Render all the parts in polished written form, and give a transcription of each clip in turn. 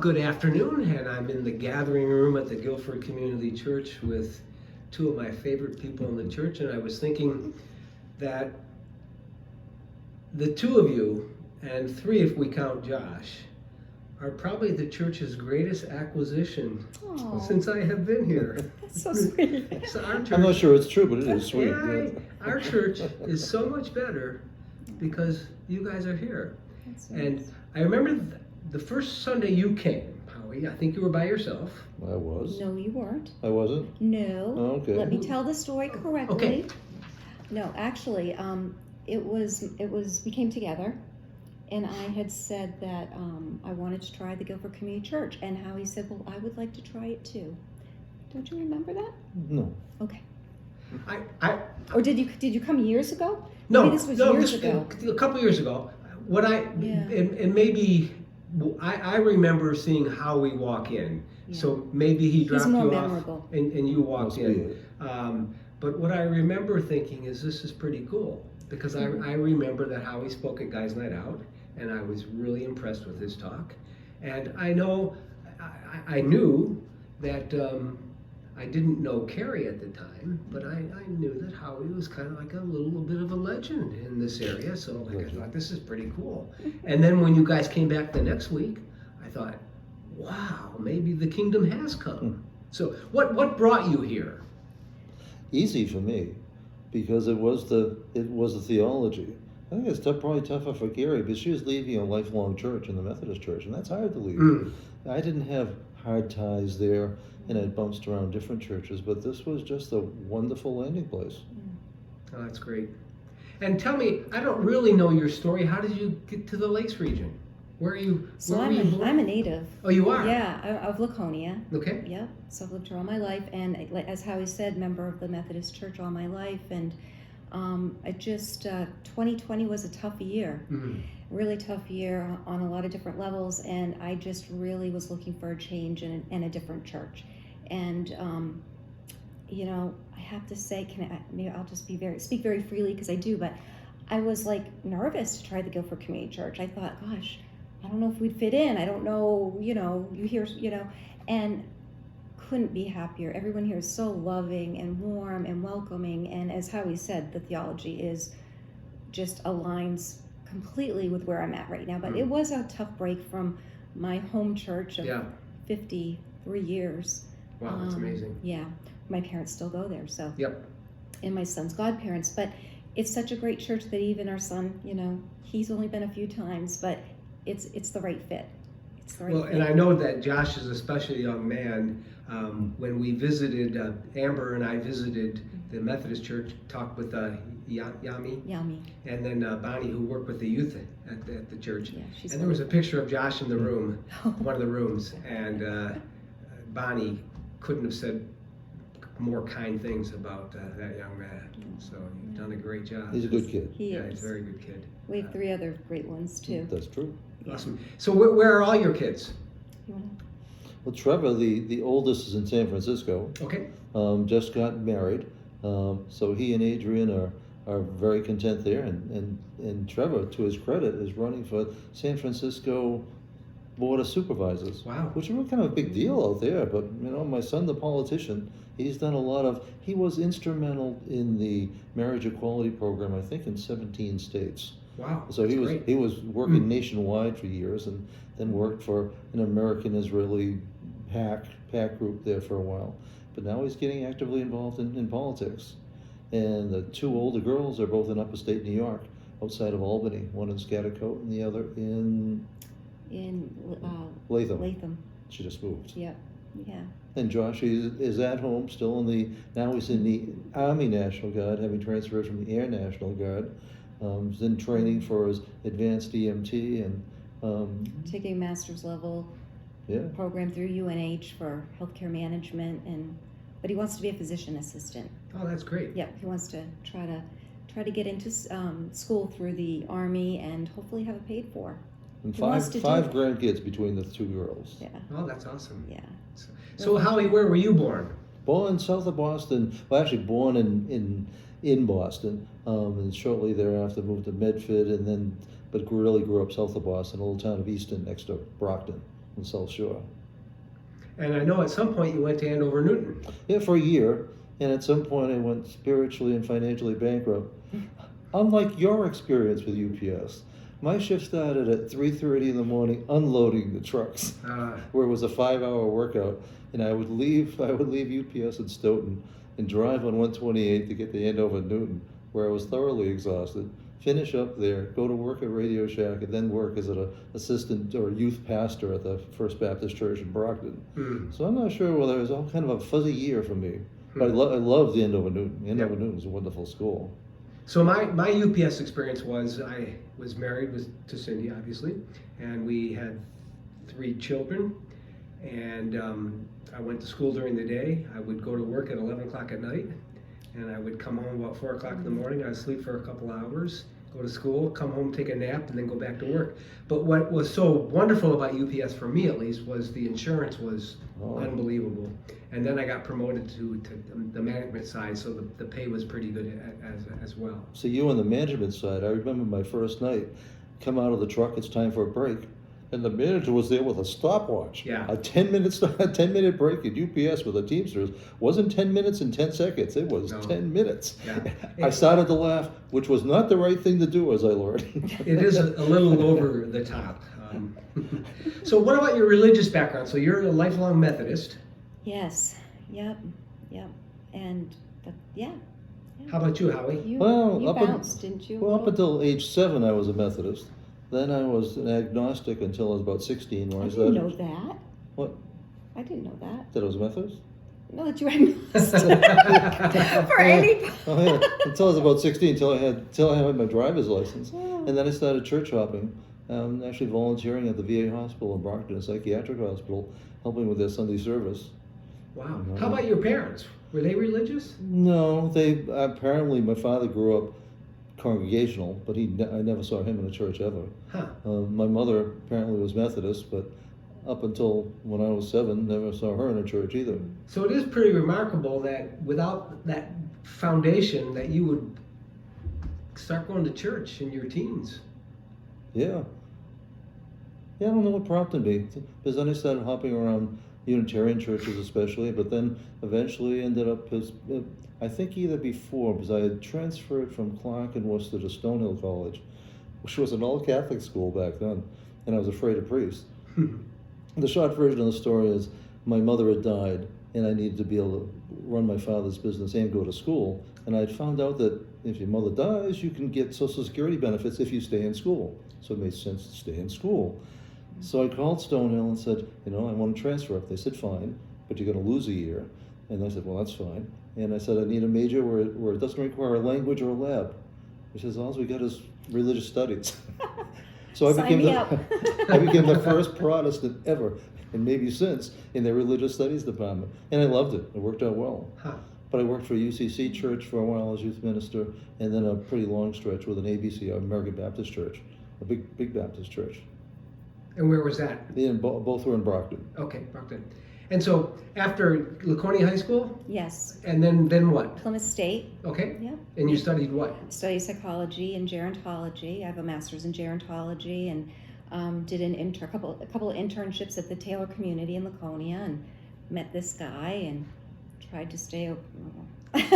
good afternoon, and I'm in the gathering room at the Guilford Community Church with two of my favorite people in the church, and I was thinking that the two of you, and three if we count Josh, are probably the church's greatest acquisition since I have been here. That's so sweet. So our church, I'm not sure it's true, but it is sweet. yeah, our church is so much better because you guys are here. That's And nice. I remember the first Sunday you came, Howie. I think you were by yourself. I was. No, you weren't. I wasn't? No. Oh, okay. Let me tell the story correctly. Okay. No, actually, it was we came together, and I had said that I wanted to try the Guilford Community Church, and Howie said, "Well, I would like to try it too." Don't you remember that? No. Okay. I Or did you come years ago? no, Maybe this was no, years this ago. a couple years ago. What I Yeah. and maybe I remember seeing Howie walk in. Yeah. So maybe he dropped more you memorable. off and you walked Must be in. it. But what I remember thinking is this is pretty cool because Mm-hmm. I remember that Howie spoke at Guys Night Out, and I was really impressed with his talk. And I know I knew that I didn't know Carrie at the time, but I knew that Howie was kind of like a little bit of a legend in this area. So I thought this is pretty cool. And then when you guys came back the next week, I thought, wow, maybe the kingdom has come. So what brought you here? Easy for me, because it was the theology. I think it's probably tougher for Carrie, but she was leaving a lifelong church in the Methodist church, and that's hard to leave. I didn't have hard ties there, and I bounced around different churches, but this was just a wonderful landing place. Oh, that's great. And tell me, I don't really know your story. How did you get to the Lakes region? Where are you? So where were you born? I'm a native. Oh, you are? Yeah, of Laconia. Okay. Yep. So I've lived here all my life, and as Howie said, member of the Methodist Church all my life, and I just 2020 was a tough year, really tough year on a lot of different levels, and I just really was looking for a change in a different church, and you know, I have to say, maybe I'll just speak very freely because I do, but I was like nervous to try the Guilford Community Church. I thought, gosh, I don't know if we'd fit in. I don't know, you hear, and couldn't be happier. Everyone here is so loving and warm and welcoming, and as Howie said, the theology just aligns completely with where I'm at right now. But it was a tough break from my home church of 53 years. Wow, that's amazing. Yeah, my parents still go there, so. Yep. And my son's godparents, but it's such a great church that even our son, he's only been a few times, but it's the right fit. It's the right fit. And I know that Josh is especially a young man. When we visited, Amber and I visited the Methodist church, talked with Yami, and then Bonnie, who worked with the youth at the church. Yeah, she's and there was a wonderful. picture of Josh in the room, one of the rooms, and Bonnie couldn't have said more kind things about that young man. So you've done a great job. He's a good kid. He Yeah, is. he's a very good kid. We have 3 other great ones too. That's true. Awesome. So where are all your kids? You wanna- Well, Trevor, the oldest, is in San Francisco. Okay. Just got married, so he and Adrian are very content there, and Trevor, to his credit, is running for San Francisco Board of Supervisors. Wow. Which is really kind of a big deal out there. But my son, the politician, he's done a lot of. He was instrumental in the marriage equality program, I think, in 17 states. Wow. So that's he was great. he was working nationwide for years, and then worked for an American-Israeli PAC group there for a while. But now he's getting actively involved in politics. And the 2 older girls are both in upstate New York, outside of Albany. One in Schaghticoke and the other in Latham. Latham. She just moved. Yep. Yeah. And Josh is at home still now he's in the Army National Guard, having transferred from the Air National Guard. He's in training for his advanced EMT and Taking master's level program through UNH for healthcare management, but he wants to be a physician assistant. Oh, that's great. Yep. He wants to try to get into school through the Army and hopefully have it paid for. And He wants to five do- grandkids between the 2 girls. Yeah. Oh, that's awesome. Yeah. So Howie, where were you born? Born south of Boston. Well, actually born in Boston, and shortly thereafter moved to Medford, but really grew up south of Boston, a little town of Easton next to Brockton. in South Shore. And I know at some point you went to Andover Newton. Yeah, for a year, and at some point I went spiritually and financially bankrupt. Unlike your experience with UPS, my shift started at 3:30 in the morning unloading the trucks, where it was a 5-hour workout, and I would leave UPS in Stoughton and drive on 128 to get to Andover Newton, where I was thoroughly exhausted, finish up there, go to work at Radio Shack, and then work as an assistant or youth pastor at the First Baptist Church in Brockton. So I'm not sure whether it was all kind of a fuzzy year for me. But I loved Andover Newton. Andover Newton was a wonderful school. So my UPS experience was I was married to Cindy, obviously, and we had 3 children. And I went to school during the day. I would go to work at 11 o'clock at night, and I would come home about 4 o'clock in the morning. I'd sleep for a couple hours, go to school, come home, take a nap, and then go back to work. But what was so wonderful about UPS, for me at least, was the insurance was unbelievable. And then I got promoted to the management side, so the pay was pretty good as well. So you on the management side, I remember my first night, come out of the truck, it's time for a break. And the manager was there with a stopwatch. Yeah. A 10-minute break at UPS with the Teamsters wasn't 10 minutes and 10 seconds. It was 10 minutes. Yeah. I started to laugh, which was not the right thing to do, as I learned. It is a little over the top. So what about your religious background? So you're a lifelong Methodist. Yes. Yep. And yeah. How about you, Howie? You Well, bounced, didn't you? Well, up until age 7, I was a Methodist. Then I was an agnostic until I was about 16, where I I started. didn't know that. What? I didn't know that. That I was a Methodist? No, that you were Methodist. For any. Oh yeah, until I was about 16, till I had my driver's license, and then I started church hopping, actually volunteering at the VA hospital in Brockton, a psychiatric hospital, helping with their Sunday service. Wow. How about your parents? Were they religious? No, they apparently my father grew up congregational, but I never saw him in a church ever. Huh. My mother apparently was Methodist, but up until when I was 7, never saw her in a church either. So it is pretty remarkable that without that foundation that you would start going to church in your teens. Yeah. Yeah, I don't know what prompted me, because then I started hopping around Unitarian churches especially, but then eventually ended up as, I think either before, because I had transferred from Clark and Worcester to Stonehill College, which was an all-Catholic school back then, and I was afraid of priests. The short version of the story is my mother had died, and I needed to be able to run my father's business and go to school, and I'd found out that if your mother dies, you can get Social Security benefits if you stay in school. So it made sense to stay in school. So I called Stonehill and said, I want to transfer up. They said, fine, but you're going to lose a year. And I said, well, that's fine. And I said, I need a major where it doesn't require a language or a lab. He says, all we got is religious studies. So I became the first Protestant ever, and maybe since, in their religious studies department. And I loved it. It worked out well. Huh. But I worked for a UCC church for a while as youth minister, and then a pretty long stretch with an ABC, American Baptist Church, a big Baptist church. And where was that? Both were in Brockton. Okay, Brockton. And so after Laconia High School? Yes. And then what? Plymouth State. Okay. Yeah. And you studied what? Studied psychology and gerontology. I have a master's in gerontology, and did a couple of internships at the Taylor community in Laconia, and met this guy and tried to stay at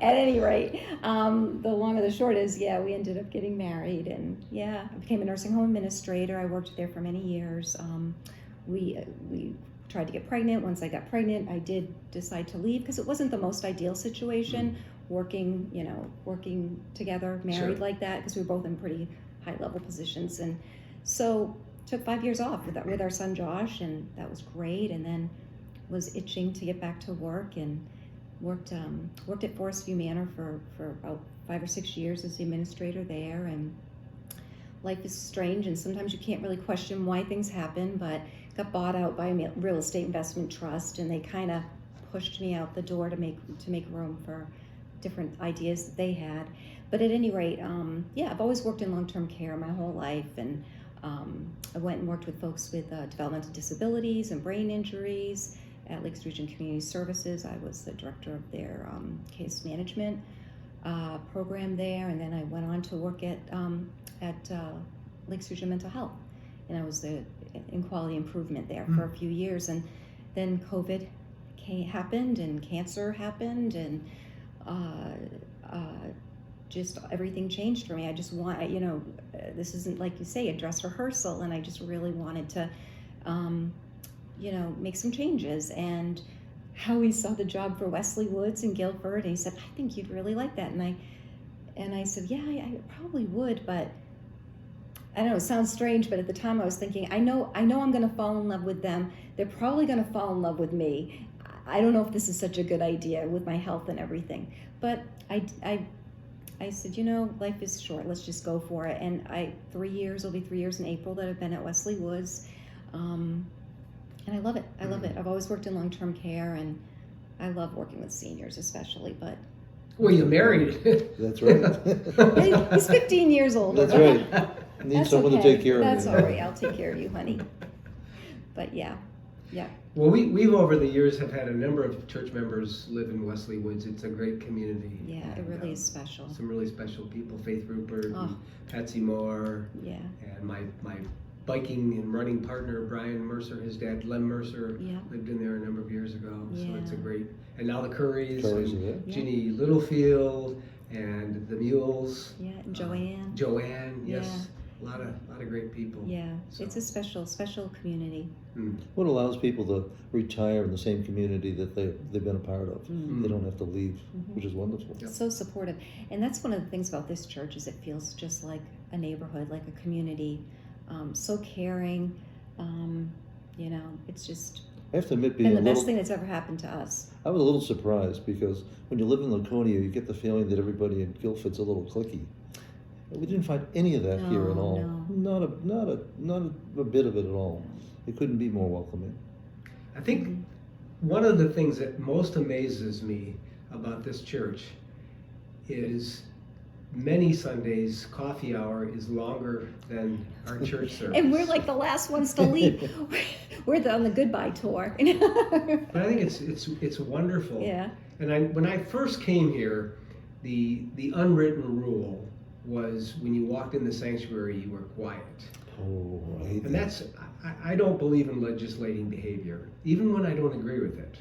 any rate, the long and the short is, we ended up getting married, and I became a nursing home administrator. I worked there for many years. We tried to get pregnant. Once I got pregnant, I did decide to leave because it wasn't the most ideal situation, working together, married like that, because we were both in pretty high level positions. And so took 5 years off with our son Josh, and that was great. And then was itching to get back to work, and worked at Forest View Manor for about 5 or 6 years as the administrator there. And life is strange, and sometimes you can't really question why things happen, but got bought out by a real estate investment trust, and they kind of pushed me out the door to make room for different ideas that they had. But at any rate, I've always worked in long-term care my whole life, and I went and worked with folks with developmental disabilities and brain injuries at Lakes Region Community Services. I was the director of their case management program there, and then I went on to work at Lakes Region Mental Health, and I was the in quality improvement there for a few years, and then COVID happened, and cancer happened, and just everything changed for me. I just want, this isn't, like you say, a dress rehearsal, and I just really wanted to, make some changes. And Howie saw the job for Wesley Woods in Guilford, and he said, I think you'd really like that. And I said, yeah, I probably would, but I don't know, it sounds strange, but at the time I was thinking, I know I'm going to fall in love with them. They're probably going to fall in love with me. I don't know if this is such a good idea with my health and everything. But I said, life is short. Let's just go for it. And it'll be 3 years in April that I've been at Wesley Woods. And I love it. I love it. I've always worked in long-term care, and I love working with seniors especially, but. Well, you're married. That's right. He's 15 years old. That's right. Need That's someone okay. to take care of That's me. all right. I'll take care of you, honey. But yeah. Well, we've over the years have had a number of church members live in Wesley Woods. It's a great community. Yeah, it And, really is special. Some really special people, Faith Rupert, Oh. and Patsy Moore, Yeah. and my biking and running partner, Brian Mercer, his dad, Lem Mercer, Yeah. lived in there a number of years ago. So it's a Yeah. great, and now the Currys, Currys, and yeah. Ginny Littlefield, and the Mules. Yeah, and Joanne. Joanne, yes. A lot of great people. Yeah, So. it's a special community. What allows people to retire in the same community that they've been a part of. Mm. They don't have to leave, Mhm. which is wonderful. Yep. So supportive. And that's one of the things about this church is it feels just like a neighborhood, like a community. So caring. It's just I have to admit, been the best thing that's ever happened to us. I was a little surprised because when you live in Laconia, you get the feeling that everybody in Guilford's a little cliquey. We didn't find any of that here at all. No. Not a bit of it at all. It couldn't be more welcoming. I think one of the things that most amazes me about this church is many Sundays coffee hour is longer than our church service. And we're like the last ones to leave. We're on the goodbye tour. But I think it's wonderful. Yeah. And when I first came here, the unwritten rule was when you walked in the sanctuary, you were quiet. Oh, I hate And that. I don't believe in legislating behavior, even when I don't agree with it.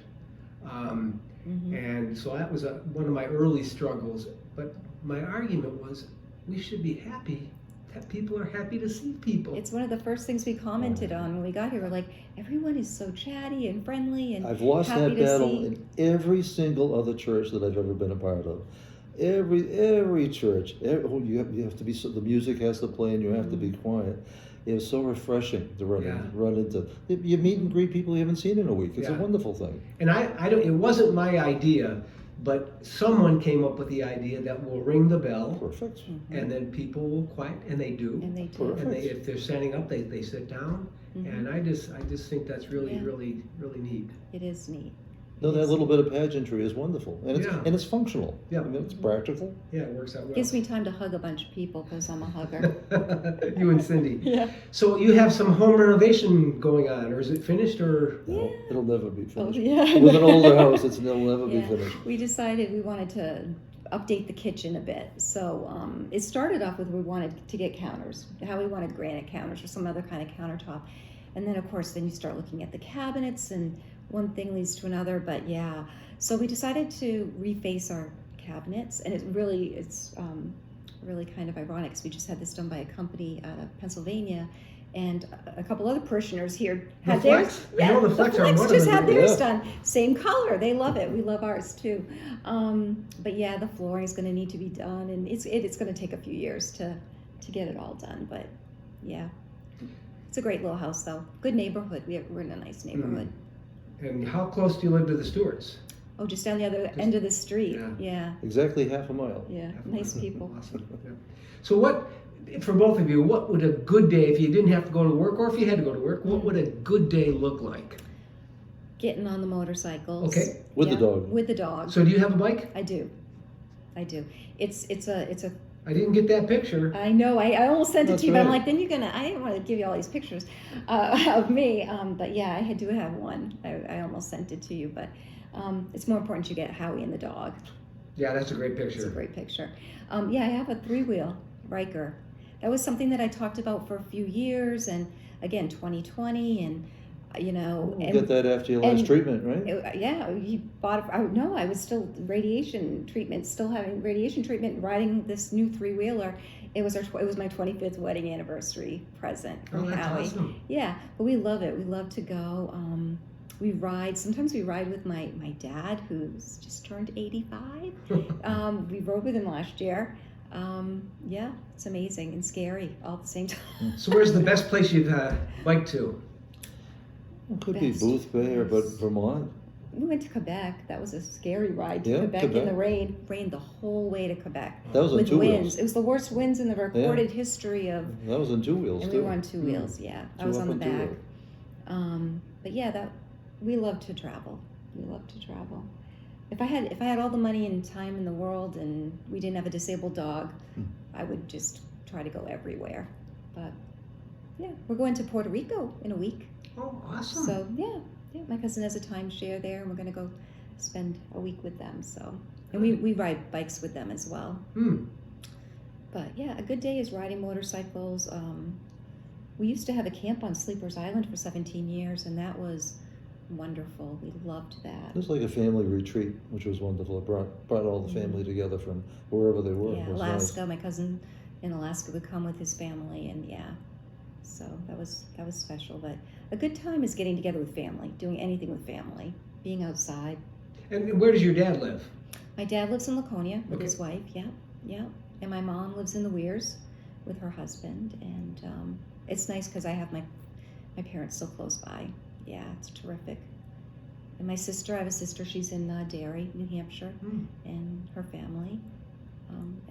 And so that was one of my early struggles. But my argument was we should be happy that people are happy to see people. It's one of the first things we commented on when we got here. We're like, everyone is so chatty and friendly and I've lost happy that to battle see. in every single other church that I've ever been a part of. Every church, you have to be. The music has to play, and you have to be quiet. It was so refreshing to run into. You meet and greet people you haven't seen in a week. It's a wonderful thing. And I don't. It wasn't my idea, but someone came up with the idea that we'll ring the bell, Perfect. and then people will quiet, and they do. And they do. Perfect. And if they're standing up, they sit down. And I just think that's really neat. It is neat. No, that little bit of pageantry is wonderful, and it's functional. Yeah. I mean, it's practical. Yeah, it works out well. Gives me time to hug a bunch of people because I'm a hugger. You and Cindy. Yeah. So you have some home renovation going on, or is it finished, or? No, it'll never be finished. yeah. With an older house, it'll never be Yeah. finished. We decided we wanted to update the kitchen a bit. So it started off with we wanted to get counters. How we wanted granite counters or some other kind of countertop. And then, of course, then you start looking at the cabinets and one thing leads to another. But yeah, so we decided to reface our cabinets. And it's really kind of ironic because we just had this done by a company out of Pennsylvania. And a couple other parishioners here had theirs. I know the Flex are one of just them. had theirs Yeah. done. Same color. They love it. We love ours too. But yeah, the flooring is going to need to be done, and it's going to take a few years to get it all done. But yeah, it's a great little house though. Good neighborhood. We're in a nice neighborhood. And how close do you live to the Stewarts? Oh, just down the other end of the street. Yeah. Exactly half a mile. Yeah. Nice people. Awesome. Yeah. So for both of you, what would a good day, if you didn't have to go to work or if you had to go to work, what would a good day look like? Getting on the motorcycles. Okay. With the dog. With the dog. So do you have a bike? I do. It's a. I didn't get that picture. I know. I almost sent it That's to you, but I'm right. like, then you're gonna. I didn't want to give you all these pictures of me. But yeah, I do have one. I almost sent it to you, but it's more important you get Howie and the dog. Yeah, that's a great picture. It's a great picture. Yeah, I have a 3-wheel Riker. That was something that I talked about for a few years, and again, 2020, and you know, You and get that after your last and- treatment, right? yeah, he bought it. No, I was still radiation treatment, still having radiation treatment, riding this new 3-wheeler. It was it was my 25th wedding anniversary present from Oh, that's Howie. awesome. Yeah, but we love it. We love to go. We ride. Sometimes we ride with my dad, who's just turned 85. We rode with him last year. Yeah, it's amazing and scary all at the same time. So where's the best place you've biked to? It could be Best Booth Bay or place. Vermont. We went to Quebec. That was a scary ride to Yeah, Quebec in Quebec. the rain. Rained the whole way to Quebec. That was on With 2 winds. wheels. It was the worst winds in the recorded history of. That was on 2 wheels And too. we were on 2 wheels. Yeah, I was Two on up the and two back. down. But yeah, that we love to travel. We love to travel. If I had all the money and time in the world, and we didn't have a disabled dog, I would just try to go everywhere. But yeah, we're going to Puerto Rico in a week. Oh, awesome. So yeah, my cousin has a timeshare there, and we're gonna go spend a week with them. So, and we ride bikes with them as well. Hmm. But yeah, a good day is riding motorcycles. We used to have a camp on Sleeper's Island for 17 years, and that was wonderful. We loved that. It was like a family retreat, which was wonderful. It brought all the family together from wherever they were. Yeah, It was Alaska. My cousin in Alaska would come with his family, and yeah, so that was special. But a good time is getting together with family, doing anything with family, being outside. And where does your dad live? My dad lives in Laconia with Okay. his wife. Yeah, and my mom lives in the Weirs with her husband, and it's nice because I have my parents so close by. Yeah, it's terrific. And my sister, I have a sister. She's in Derry, New Hampshire, and her family.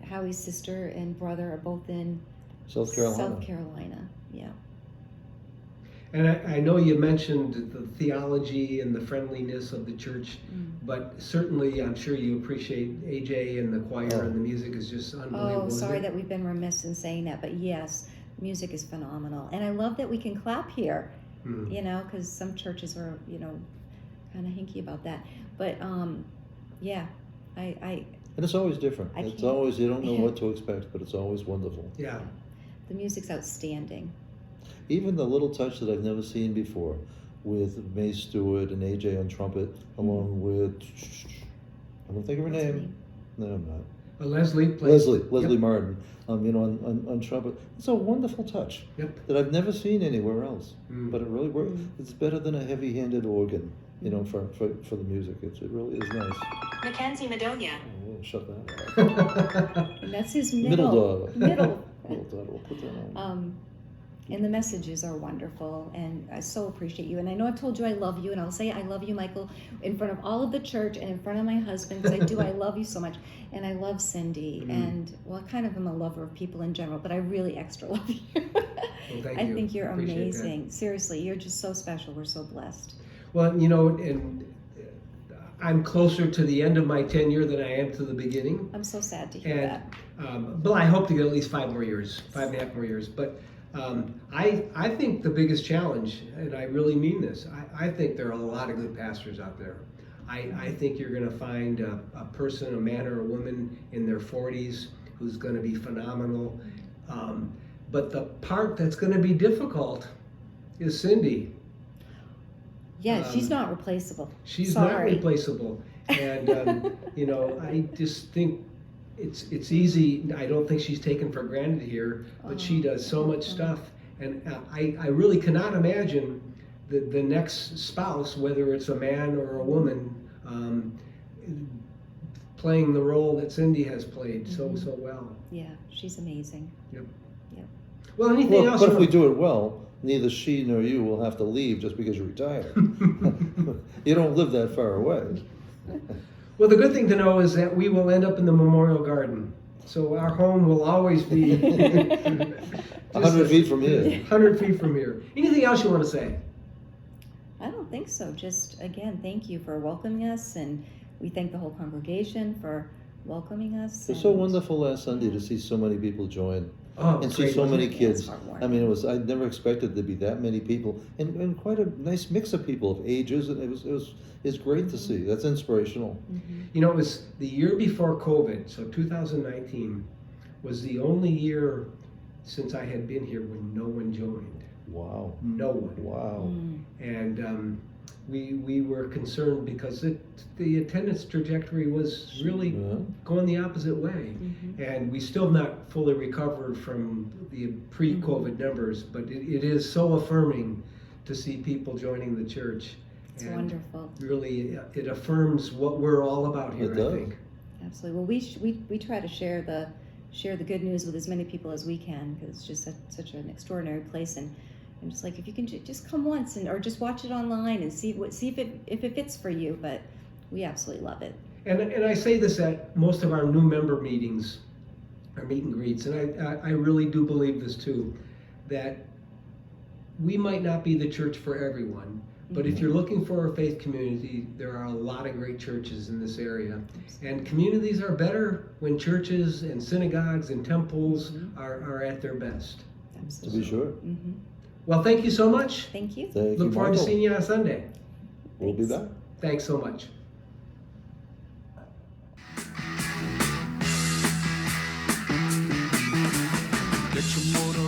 Howie's sister and brother are both in South Carolina. South Carolina, yeah. And I know you mentioned the theology and the friendliness of the church, but certainly I'm sure you appreciate AJ and the choir and the music is just unbelievable. Oh, isn't sorry it? that we've been remiss in saying that, but yes, music is phenomenal. And I love that we can clap here, you know, because some churches are, you know, kind of hinky about that. But yeah, I And it's always different. I It's can't- always, you don't know yeah. what to expect, but it's always wonderful. Yeah. the music's outstanding. Even the little touch that I've never seen before with May Stewart and AJ on trumpet, along with, I don't think of her What's her name. No, I'm not. Leslie plays. Leslie Yep. Martin, you know, on trumpet. It's a wonderful touch Yep. that I've never seen anywhere else. Mm. But it really works. It's better than a heavy-handed organ, you know, for the music. It really is nice. Mackenzie Madonia. Oh, we'll shut that off. And that's his Middle daughter. Middle. Middle daughter. We'll put that on. And the messages are wonderful, and I so appreciate you. And I know I've told you I love you, and I'll say I love you, Michael, in front of all of the church and in front of my husband, because I do. I love you so much, and I love Cindy, and well, I kind of am a lover of people in general, but I really extra love you. Well, thank I you. think you're Appreciate that. amazing. Seriously, you're just so special. We're so blessed. Well, you know, and I'm closer to the end of my tenure than I am to the beginning. I'm so sad to hear And, that. but I hope to get at least 5 more years, 5.5 more years. But I think the biggest challenge, and I really mean this, I think there are a lot of good pastors out there. I think you're going to find a person, a man or a woman in their 40s who's going to be phenomenal. But the part that's going to be difficult is Cindy. Yeah, she's not replaceable. She's not Sorry. replaceable. And, you know, I just think it's easy. I don't think she's taken for granted here, but she does so much stuff. And I really cannot imagine the next spouse, whether it's a man or a woman, playing the role that Cindy has played so well. Yeah, she's amazing. Yep. Yep. Well, anything Well, else? but you if we want- do it well, neither she nor you will have to leave just because you retire. You don't live that far away. Well, the good thing to know is that we will end up in the Memorial Garden. So our home will always be 100 feet from here. 100 feet from here. Anything else you want to say? I don't think so. Just again, thank you for welcoming us, and we thank the whole congregation for welcoming us. It was so and- wonderful last Sunday to see so many people join Oh, and see great, so wasn't many it? kids. it's heartwarming. I mean, I never expected there to be that many people, and quite a nice mix of people of ages, and it's great to see. That's inspirational. You know, it was the year before COVID, so 2019 was the only year since I had been here when no one joined. Wow. No one. Wow. And we were concerned because the attendance trajectory was really going the opposite way. And we still not fully recovered from the pre-COVID numbers, but it is so affirming to see people joining the church. It's And wonderful. really, it affirms what we're all about here, It does. I think. Absolutely. Well, we try to share the good news with as many people as we can, because it's just such an extraordinary place. And I'm just like, if you can just come once or just watch it online and see if it fits for you. But we absolutely love it. And I say this at most of our new member meetings, our meet and greets, and I really do believe this too, that we might not be the church for everyone, but if you're looking for a faith community, there are a lot of great churches in this area. And communities are better when churches and synagogues and temples are at their best. Absolutely. To be sure. Well, thank you so much. Thank you. Thank Look you, forward to Michael. seeing you on Sunday. We'll be back. Thanks so much. Get your motor